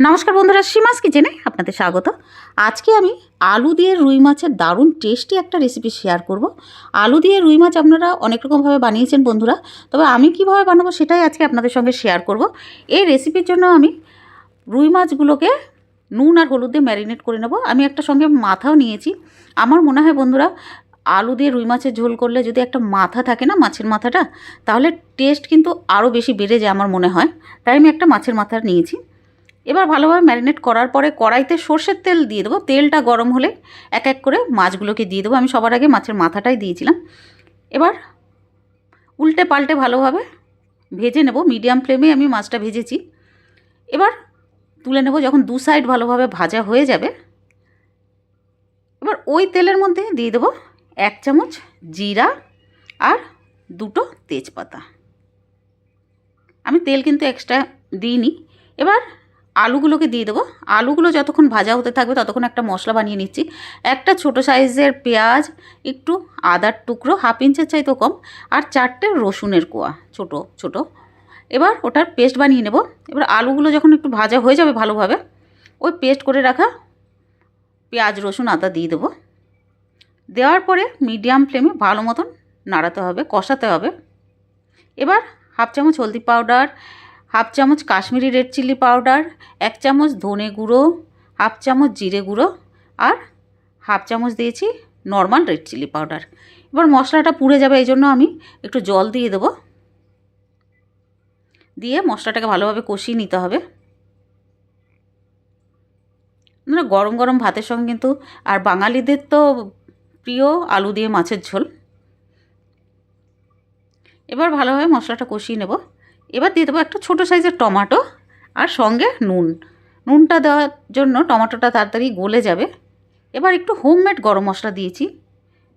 নমস্কার বন্ধুরা, সীমাস কিচেনে আপনাদের স্বাগত। আজকে আমি আলু দিয়ে রুই মাছের দারুণ টেস্টি একটা রেসিপি শেয়ার করব। আলু দিয়ে রুই মাছ আপনারা অনেক রকমভাবে বানিয়েছেন বন্ধুরা, তবে আমি কিভাবে বানাবো সেটাই আজকে আপনাদের সঙ্গে শেয়ার করব। এই রেসিপির জন্য আমি রুই মাছগুলোকে নুন আর হলুদ দিয়ে ম্যারিনেট করে নেব। আমি একটা সঙ্গে মাথাও নিয়েছি। আমার মনে হয় বন্ধুরা, আলু দিয়ে রুই মাছের ঝোল করলে যদি একটা মাথা থাকে না, মাছের মাথাটা, তাহলে টেস্ট কিন্তু আরও বেশি বেড়ে যায় আমার মনে হয়। তাই আমি একটা মাছের মাথা নিয়েছি। এবার ভালোভাবে ম্যারিনেট করার পরে কড়াইতে সর্ষের তেল দিয়ে দেবো। তেলটা গরম হলে এক এক করে মাছগুলোকে দিয়ে দেবো। আমি সবার আগে মাছের মাথাটাই দিয়েছিলাম। এবার উল্টে পাল্টে ভালোভাবে ভেজে নেব। মিডিয়াম ফ্লেমে আমি মাছটা ভেজেছি। এবার তুলে নেব। যখন দু সাইড ভালোভাবে ভাজা হয়ে যাবে, এবার ওই তেলের মধ্যে দিয়ে দেবো 1 চামচ জিরা আর 2টো তেজপাতা। আমি তেল কিন্তু এক্সট্রা দিইনি। এবার আলুগুলোকে দিয়ে দেবো। আলুগুলো যতক্ষণ ভাজা হতে থাকবে ততক্ষণ একটা মশলা বানিয়ে নিচ্ছি। একটা ছোটো সাইজের পেঁয়াজ, একটু আদার টুকরো, 1/2 ইঞ্চের চাইতেও কম, আর 4টে রসুনের কোয়া ছোটো ছোটো। এবার ওটার পেস্ট বানিয়ে নেব। এবার আলুগুলো যখন একটু ভাজা হয়ে যাবে ভালোভাবে, ওই পেস্ট করে রাখা পেঁয়াজ, রসুন, আদা দিয়ে দেবো। দেওয়ার পরে মিডিয়াম ফ্লেমে ভালো মতন নাড়াতে হবে, কষাতে হবে। এবার 1/2 চামচ হলদি পাউডার, 1/2 চামচ কাশ্মীরি রেড চিলি পাউডার, 1 চামচ ধনে গুঁড়ো, 1/2 চামচ জিরে গুঁড়ো আর 1/2 চামচ দিয়েছি নর্মাল রেড চিলি পাউডার। এবার মশলাটা পুড়ে যাবে, এই জন্য আমি একটু জল দিয়ে দেবো। দিয়ে মশলাটাকে ভালোভাবে কষিয়ে নিতে হবে। গরম গরম ভাতের সঙ্গে কিন্তু, আর বাঙালিদের তো প্রিয় আলু দিয়ে মাছের ঝোল। এবার ভালোভাবে মশলাটা কষিয়ে নেব। এবার দিয়ে দেবো একটা ছোটো সাইজের টমেটো আর সঙ্গে নুনটা দেওয়ার জন্য টমেটোটা তাড়াতাড়ি গলে যাবে। এবার একটু হোমমেড গরম মশলা দিয়েছি।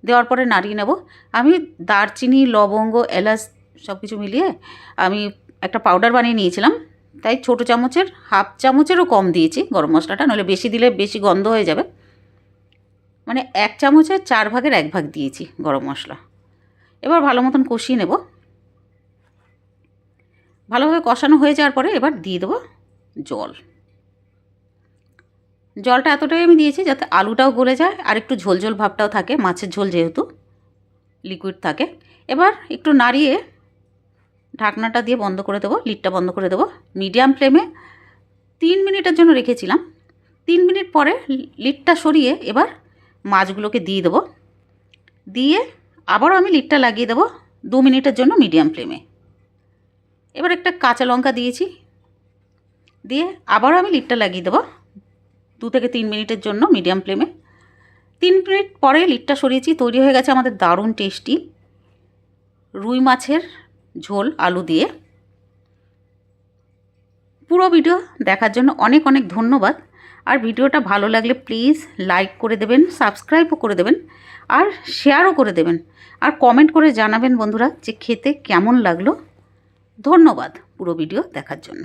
দেওয়ার পরে নাড়িয়ে নেব। আমি দারচিনি, লবঙ্গ, এলাচ সব কিছু মিলিয়ে আমি একটা পাউডার বানিয়ে নিয়েছিলাম, তাই ছোটো চামচের 1/2 চামচেরও কম দিয়েছি গরম মশলাটা, নইলে বেশি দিলে বেশি গন্ধ হয়ে যাবে। মানে 1 চামচের 4 ভাগের 1 ভাগ দিয়েছি গরম মশলা। এবার ভালো মতন কষিয়ে নেব। ভালোভাবে কষানো হয়ে যাওয়ার পরে এবার দিয়ে দেবো জল। জলটা এতটাই আমি দিয়েছি যাতে আলুটাও গলে যায় আর একটু ঝোলঝোল ভাবটাও থাকে, মাছের ঝোল যেহেতু লিকুইড থাকে। এবার একটু নাড়িয়ে ঢাকনাটা দিয়ে বন্ধ করে দেবো, লিডটা বন্ধ করে দেবো। মিডিয়াম ফ্লেমে 3 মিনিটের জন্য রেখেছিলাম। 3 মিনিট পরে লিডটা সরিয়ে এবার মাছগুলোকে দিয়ে দেবো। দিয়ে আবারও আমি লিডটা লাগিয়ে দেবো 2 মিনিটের জন্য মিডিয়াম ফ্লেমে। এবার একটা কাঁচা লঙ্কা দিয়েছি, দিয়ে আবারও আমি লিডটা লাগিয়ে দেবো 2 থেকে 3 মিনিটের জন্য মিডিয়াম ফ্লেমে। 3 মিনিট পরে লিডটা সরিয়েছি। তৈরি হয়ে গেছে আমাদের দারুণ টেস্টি রুই মাছের ঝোল আলু দিয়ে। পুরো ভিডিও দেখার জন্য অনেক অনেক ধন্যবাদ। আর ভিডিওটা ভালো লাগলে প্লিজ লাইক করে দেবেন, সাবস্ক্রাইবও করে দেবেন আর শেয়ারও করে দেবেন। আর কমেন্ট করে জানাবেন বন্ধুরা যে খেতে কেমন লাগলো। ধন্যবাদ পুরো ভিডিও দেখার জন্য।